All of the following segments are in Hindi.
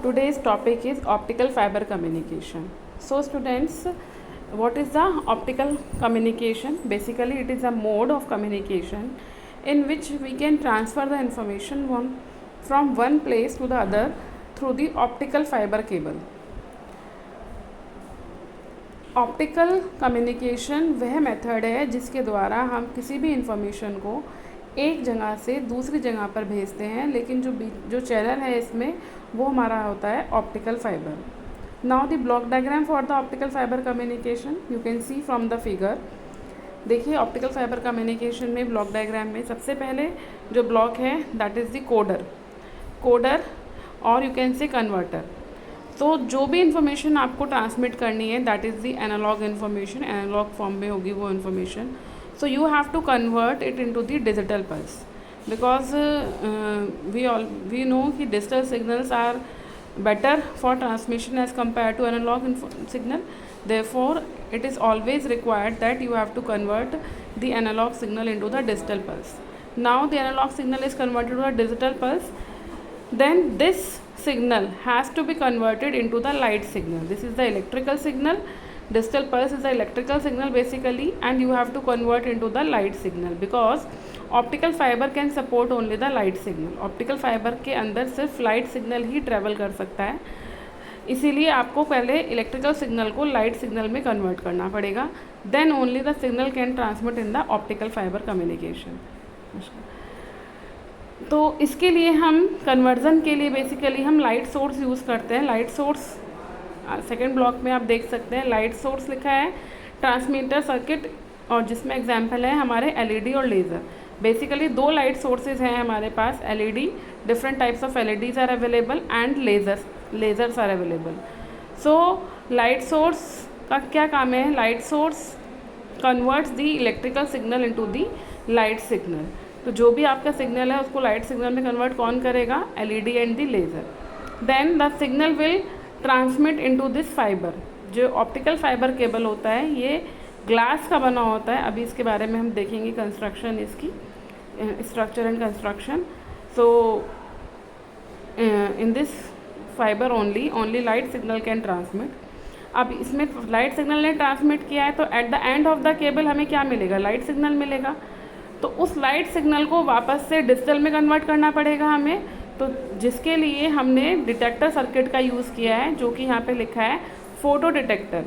Today's topic is optical fiber communication. So students, what is the optical communication? Basically it is a mode of communication in which we can transfer the information from one place to the other through the optical fiber cable. Optical communication वह मेथड है जिसके द्वारा हम किसी भी इंफॉर्मेशन को एक जगह से दूसरी जगह पर भेजते हैं, लेकिन जो चैनल है इसमें वो हमारा होता है optical fiber. Now the block diagram for the optical fibre communication you can see from the figure. देखिए ऑप्टिकल फाइबर कम्युनिकेशन में ब्लॉक डायग्राम में सबसे पहले जो ब्लॉक है दैट इज़ द कोडर और यू कैन से कन्वर्टर. तो जो भी इन्फॉर्मेशन आपको ट्रांसमिट करनी है that is the analog information, analog form में होगी वो information. So you have to convert it into the digital pulse because we know कि digital signals are better for transmission as compared to analog signal. Therefore it is always required that you have to convert the analog signal into the digital pulse. Now the analog signal is converted to a digital pulse, then this signal has to be converted into the light signal. This is the electrical signal. Digital pulse is the electrical signal basically, and you have to convert into the light signal because optical fibre can support only the light signal. Optical fibre के अंदर सिर्फ लाइट सिग्नल ही ट्रेवल कर सकता है, इसीलिए आपको पहले इलेक्ट्रिकल सिग्नल को लाइट सिग्नल में कन्वर्ट करना पड़ेगा. Then only the signal can transmit in the optical fibre communication. तो इसके लिए हम कन्वर्जन के लिए बेसिकली हम लाइट सोर्स यूज़ करते हैं. लाइट सोर्स सेकेंड ब्लॉक में आप देख सकते हैं लाइट सोर्स लिखा है, ट्रांसमीटर सर्किट, और जिसमें एग्जाम्पल है हमारे एलईडी और लेज़र. बेसिकली दो लाइट सोर्सेज हैं हमारे पास, LED, different types of LEDs are available and lasers are available. So light source का क्या काम है? Light source converts the electrical signal into the light signal. तो जो भी आपका सिग्नल है उसको लाइट सिग्नल में कन्वर्ट कौन करेगा? LED and the laser. Then the signal will transmit into this fiber. जो ऑप्टिकल फाइबर केबल होता है ये ग्लास का बना होता है. अभी इसके बारे में हम देखेंगे कंस्ट्रक्शन, इसकी structure and construction. So in this fibre only light signal can transmit. अब इसमें लाइट सिग्नल ने ट्रांसमिट किया है तो at the end of the cable हमें क्या मिलेगा? लाइट सिग्नल मिलेगा. तो उस लाइट सिग्नल को वापस से डिजिटल में कन्वर्ट करना पड़ेगा हमें. तो जिसके लिए हमने डिटेक्टर सर्किट का यूज़ किया है, जो कि यहाँ पे लिखा है फोटो डिटेक्टर.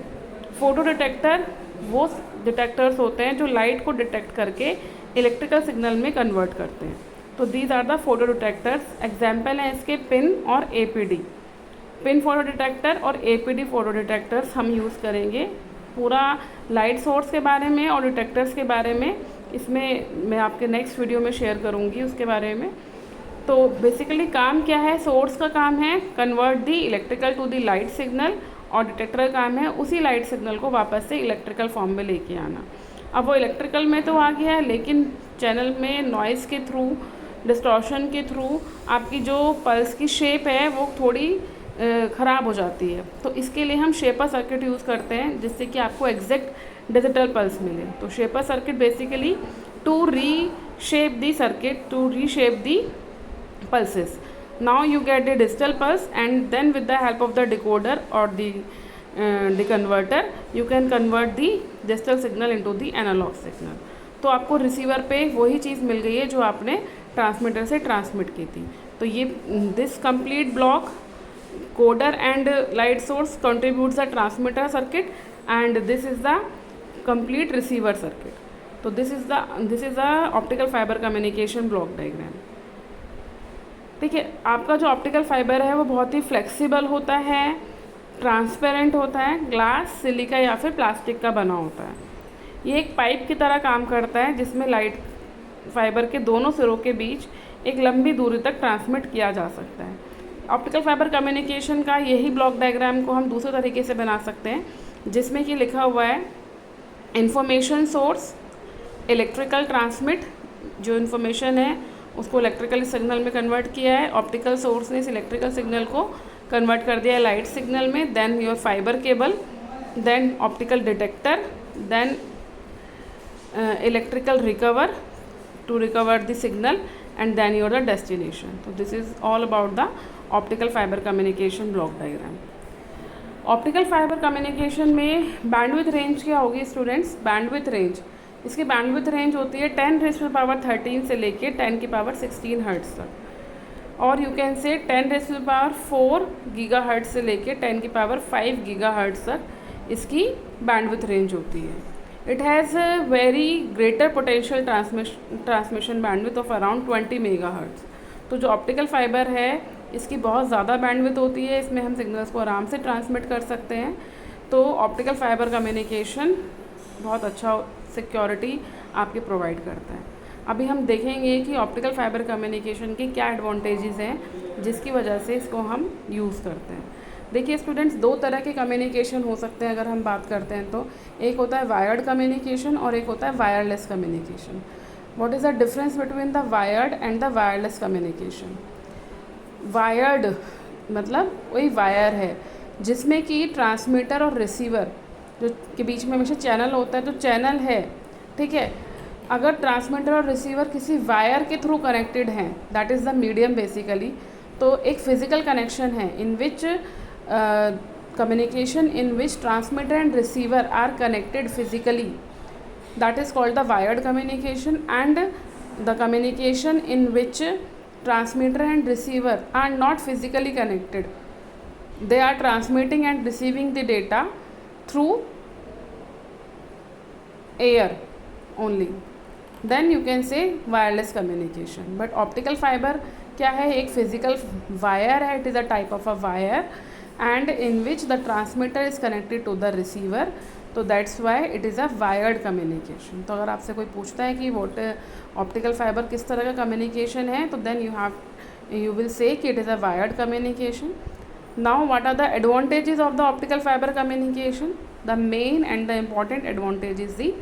फोटो डिटेक्टर वो डिटेक्टर्स होते हैं जो लाइट को डिटेक्ट करके इलेक्ट्रिकल सिग्नल में कन्वर्ट करते हैं. तो these are the photo detectors. Example हैं इसके पिन और एपीडी. पिन फोटो डिटेक्टर और एपीडी फोटो डिटेक्टर्स हम यूज़ करेंगे. पूरा लाइट सोर्स के बारे में और डिटेक्टर्स के बारे में इसमें मैं आपके नेक्स्ट वीडियो में शेयर करूँगी उसके बारे में. तो बेसिकली काम क्या है? सोर्स का काम है convert the electrical to the light signal, और डिटेक्टर का काम है उसी लाइट सिग्नल को वापस से इलेक्ट्रिकल फॉर्म में लेके आना. अब वो इलेक्ट्रिकल में तो आ गया है, लेकिन चैनल में नॉइज़ के थ्रू, डिस्टॉर्शन के थ्रू आपकी जो पल्स की शेप है वो थोड़ी ख़राब हो जाती है. तो इसके लिए हम शेपर सर्किट यूज़ करते हैं जिससे कि आपको एग्जैक्ट डिजिटल पल्स मिले. तो shaper circuit basically to reshape the circuit, to reshape the pulses. Now you get the digital pulse, and then with the help of the decoder or the converter you can convert the digital signal into the analog signal. तो आपको रिसीवर पे वही चीज़ मिल गई है जो आपने ट्रांसमीटर से ट्रांसमिट की थी. तो ये this complete block coder and light source contributes the transmitter circuit and this is the complete receiver circuit. तो this is the optical fibre communication block diagram. ठीक है, आपका जो ऑप्टिकल फाइबर है वो बहुत ही फ्लेक्सिबल होता है, ट्रांसपेरेंट होता है, ग्लास, सिलिका या फिर प्लास्टिक का बना होता है. ये एक पाइप की तरह काम करता है जिसमें लाइट फाइबर के दोनों सिरों के बीच एक लंबी दूरी तक ट्रांसमिट किया जा सकता है. ऑप्टिकल फाइबर कम्युनिकेशन का यही ब्लॉक डायग्राम को हम दूसरे तरीके से बना सकते हैं जिसमें कि लिखा हुआ है इंफॉर्मेशन सोर्स, इलेक्ट्रिकल ट्रांसमिट, जो इन्फॉर्मेशन है उसको इलेक्ट्रिकल सिग्नल में कन्वर्ट किया है. ऑप्टिकल सोर्स ने इस इलेक्ट्रिकल सिग्नल को कन्वर्ट कर दिया है लाइट सिग्नल में. Then your fiber cable, then optical detector, then electrical recover to recover the signal, and then you're the destination. So this is all about the optical fiber communication block diagram. Optical fibre communication में बैंडविथ रेंज क्या होगी स्टूडेंट्स? बैंडविथ रेंज, इसकी बैंडविथ रेंज होती है 10⁻13 से लेके 10⁻16 हर्ट्ज तक, और यू कैन से 10⁻4 गीगाहर्ट्ज से लेके 10�5 गीगाहर्ट्ज तक इसकी बैंडविथ रेंज होती है. It has very greater potential transmission bandwidth of around 20 megahertz. तो जो ऑप्टिकल फाइबर है इसकी बहुत ज़्यादा बैंडविथ होती है, इसमें हम सिग्नल्स को आराम से ट्रांसमिट कर सकते हैं. तो ऑप्टिकल फाइबर कम्युनिकेशन बहुत अच्छा सिक्योरिटी आपके प्रोवाइड करता है. अभी हम देखेंगे कि ऑप्टिकल फाइबर कम्युनिकेशन के क्या एडवांटेजेस हैं जिसकी वजह से इसको हम यूज़ करते हैं. देखिए स्टूडेंट्स, दो तरह के कम्युनिकेशन हो सकते हैं अगर हम बात करते हैं तो. एक होता है वायर्ड कम्युनिकेशन और एक होता है wireless communication. What is the difference between the wired and the wireless communication? Wired मतलब वही वायर है जिसमें कि ट्रांसमीटर और रिसीवर जो के बीच में हमेशा चैनल होता है, तो चैनल है, ठीक है. अगर ट्रांसमीटर और रिसीवर किसी वायर के थ्रू कनेक्टेड हैं, that is the medium basically, तो एक फिजिकल कनेक्शन है इन विच communication in which transmitter and receiver are connected physically, that is called the wired communication. And the communication in which transmitter and receiver are not physically connected, they are transmitting and receiving the data through air only, then you can say wireless communication. But optical fiber क्या है? एक physical wire है, it is a type of a wire and in which the transmitter is connected to the receiver, तो that's why it is a wired communication. तो अगर आपसे कोई पूछता है कि what ऑप्टिकल फाइबर किस तरह का कम्युनिकेशन है, तो then you will say कि it is a wired communication. Now what are the advantages of the optical fiber communication? The main and the important advantage is the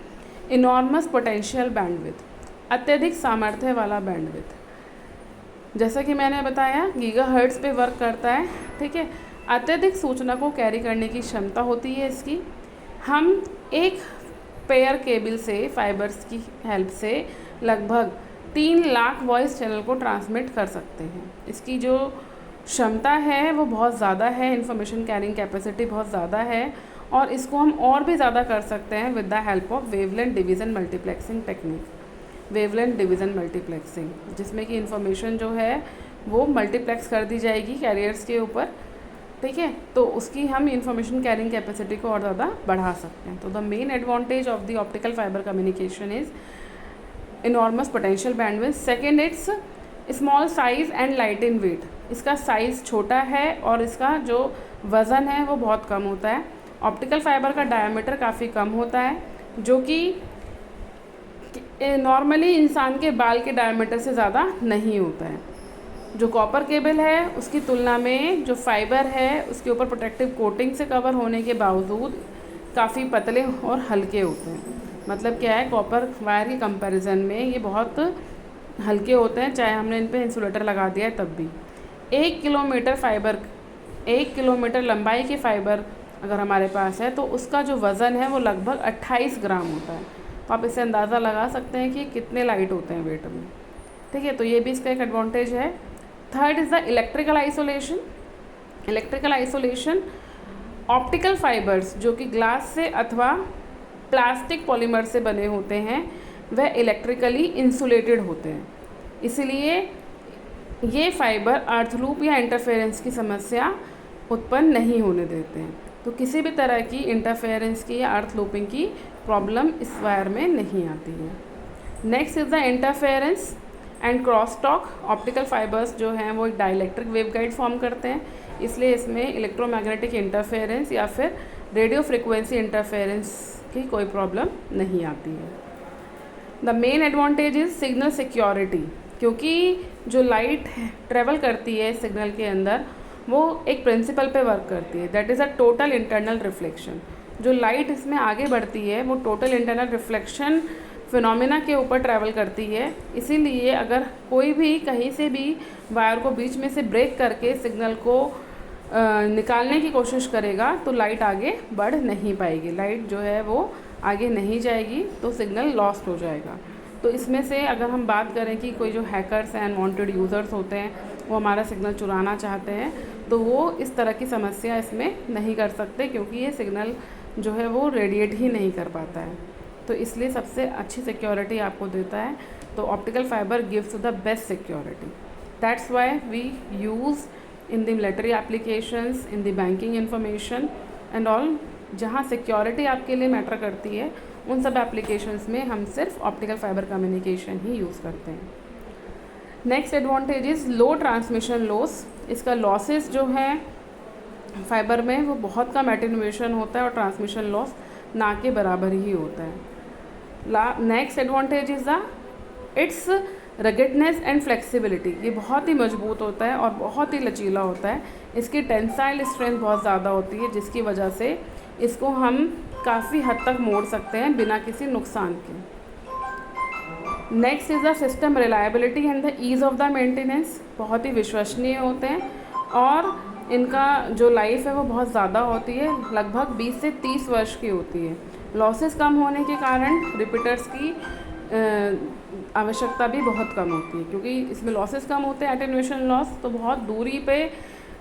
enormous potential bandwidth, अत्यधिक सामर्थ्य वाला बैंडविथ. जैसा कि मैंने बताया गीगाहर्ट्ज़ पे वर्क करता है, ठीक है. अत्यधिक सूचना को कैरी करने की क्षमता होती है इसकी. हम एक पेयर केबल से फाइबर्स की हेल्प से लगभग 3 लाख वॉइस चैनल को ट्रांसमिट कर सकते हैं. इसकी जो क्षमता है वो बहुत ज़्यादा है, इंफॉर्मेशन कैरिंग कैपेसिटी बहुत ज़्यादा है, और इसको हम और भी ज़्यादा कर सकते हैं with the help of wavelength division multiplexing technique. Wavelength division multiplexing जिसमें कि इंफॉर्मेशन जो है वो मल्टीप्लेक्स कर दी जाएगी कैरियर्स के ऊपर, ठीक है. तो उसकी हम इंफॉर्मेशन कैरिंग कैपेसिटी को और ज़्यादा बढ़ा सकते हैं. तो the main advantage of the optical fibre communication is enormous potential bandwidth. Second, it's small size and light in weight. इसका साइज़ छोटा है और इसका जो वज़न है वो बहुत कम होता है. ऑप्टिकल फाइबर का डायमीटर काफ़ी कम होता है, जो कि नॉर्मली इंसान के बाल के डायमीटर से ज़्यादा नहीं होता है. जो कॉपर केबल है उसकी तुलना में जो फाइबर है उसके ऊपर प्रोटेक्टिव कोटिंग से कवर होने के बावजूद काफ़ी पतले और हल्के होते हैं. मतलब क्या है, कॉपर वायर के कंपैरिजन में ये बहुत हल्के होते हैं, चाहे हमने इन पे इंसुलेटर लगा दिया है तब भी. 1 किलोमीटर फाइबर, 1 किलोमीटर लंबाई के फाइबर अगर हमारे पास है तो उसका जो वज़न है वो लगभग 28 ग्राम होता है. तो आप इससे अंदाज़ा लगा सकते हैं कि कितने लाइट होते हैं वेट में, ठीक है. तो ये भी इसका एक एडवांटेज है. Third is the electrical isolation. Electrical isolation, optical fibres जो कि ग्लास से अथवा प्लास्टिक पॉलीमर से बने होते हैं वह इलेक्ट्रिकली इंसुलेटेड होते हैं, इसलिए ये फाइबर अर्थ लूप या इंटरफेरेंस की समस्या उत्पन्न नहीं होने देते हैं. तो किसी भी तरह की इंटरफेरेंस की या अर्थ लूपिंग की प्रॉब्लम इस वायर में नहीं आती है. Next is the interference and cross talk. Optical fibres जो हैं वो एक डाइलेक्ट्रिक वेवगाइड फॉर्म करते हैं, इसलिए इसमें इलेक्ट्रोमैग्नेटिक इंटरफेरेंस या फिर रेडियो फ्रिक्वेंसी इंटरफेरेंस की कोई प्रॉब्लम नहीं आती है. The main advantage is signal security, क्योंकि जो लाइट ट्रेवल करती है सिग्नल के अंदर वो एक प्रिंसिपल पे वर्क करती है, that is a total internal reflection. जो लाइट इसमें आगे बढ़ती है वो टोटल इंटरनल रिफ्लेक्शन फिनोमिना के ऊपर ट्रैवल करती है. इसीलिए अगर कोई भी कहीं से भी वायर को बीच में से ब्रेक करके सिग्नल को निकालने की कोशिश करेगा तो लाइट आगे बढ़ नहीं पाएगी, लाइट जो है वो आगे नहीं जाएगी, तो सिग्नल लॉस्ट हो जाएगा. तो इसमें से अगर हम बात करें कि कोई जो हैकर्स हैं, अनवांटेड यूज़र्स होते हैं, वो हमारा सिग्नल चुराना चाहते हैं, तो वो इस तरह की समस्या इसमें नहीं कर सकते, क्योंकि ये सिग्नल जो है वो रेडिएट ही नहीं कर पाता है। तो इसलिए सबसे अच्छी सिक्योरिटी आपको देता है। तो optical fiber gives the best security. That's why we use in the military applications, in the banking information and all. जहाँ सिक्योरिटी आपके लिए मैटर करती है, उन सब एप्लीकेशंस में हम सिर्फ ऑप्टिकल फाइबर कम्युनिकेशन ही यूज़ करते हैं। Next advantage is low transmission loss. इसका लॉसेस जो है फाइबर में वो बहुत कम एटेन्यूएशन होता है और ट्रांसमिशन लॉस ना के बराबर ही होता है। Next advantage is the its ruggedness and flexibility. ये बहुत ही मजबूत होता है और बहुत ही लचीला होता है। इसकी टेंसाइल स्ट्रेंथ बहुत ज़्यादा होती है, जिसकी वजह से इसको हम काफ़ी हद तक मोड़ सकते हैं बिना किसी नुकसान के। Next is the system reliability and the ease of the maintenance. बहुत ही विश्वसनीय होते हैं और इनका जो लाइफ है वो बहुत ज़्यादा होती है, लगभग 20 से 30 वर्ष की होती है। लॉसेस कम होने के कारण रिपीटर्स की आवश्यकता भी बहुत कम होती है, क्योंकि इसमें लॉसेस कम होते हैं, एटेन्यूएशन लॉस, तो बहुत दूरी पे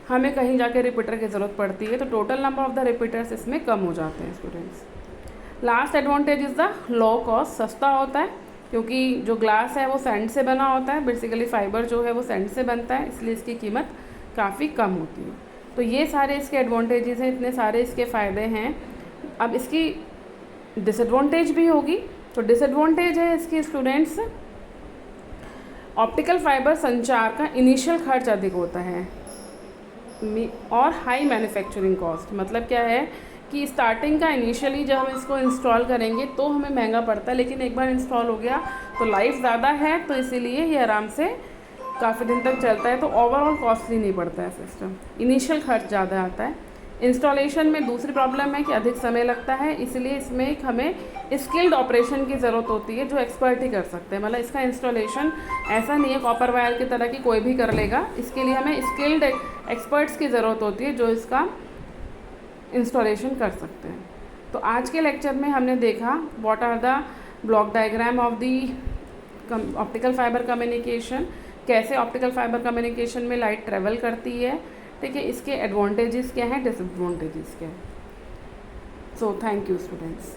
हमें कहीं जाके रिपीटर की ज़रूरत पड़ती है, तो total number of the repeaters इसमें कम हो जाते हैं students. Last advantage is the low cost. सस्ता होता है, क्योंकि जो ग्लास है वो सैंड से बना होता है, बेसिकली फ़ाइबर जो है वो सैंड से बनता है, इसलिए इसकी कीमत काफ़ी कम होती है। तो ये सारे इसके एडवांटेजेस हैं, इतने सारे इसके फ़ायदे हैं। अब इसकी डिसएडवांटेज भी होगी। तो डिसएडवांटेज है इसकी स्टूडेंट्स, ऑप्टिकल फाइबर संचार का इनिशियल खर्च अधिक होता है और हाई मैन्युफैक्चरिंग कॉस्ट। मतलब क्या है कि स्टार्टिंग का इनिशियली जब हम इसको इंस्टॉल करेंगे तो हमें महंगा पड़ता है, लेकिन एक बार इंस्टॉल हो गया तो लाइफ ज़्यादा है, तो इसीलिए ये आराम से काफ़ी दिन तक चलता है, तो ओवरऑल कॉस्टली नहीं पड़ता है सिस्टम। इनिशियल खर्च ज़्यादा आता है। इंस्टॉलेशन में दूसरी प्रॉब्लम है कि अधिक समय लगता है, इसलिए इसमें एक हमें स्किल्ड ऑपरेशन की ज़रूरत होती है, जो एक्सपर्ट ही कर सकते हैं। मतलब इसका इंस्टॉलेशन ऐसा नहीं है कॉपर वायर की तरह कि कोई भी कर लेगा, इसके लिए हमें स्किल्ड एक्सपर्ट्स की ज़रूरत होती है जो इसका इंस्टॉलेशन कर सकते हैं। तो आज के लेक्चर में हमने देखा what are the block diagram of the optical fibre communication, कैसे ऑप्टिकल फाइबर कम्युनिकेशन में लाइट ट्रेवल करती है, ठीक है, इसके एडवांटेजेस क्या हैं, डिसएडवांटेजेस क्या हैं। So thank you students.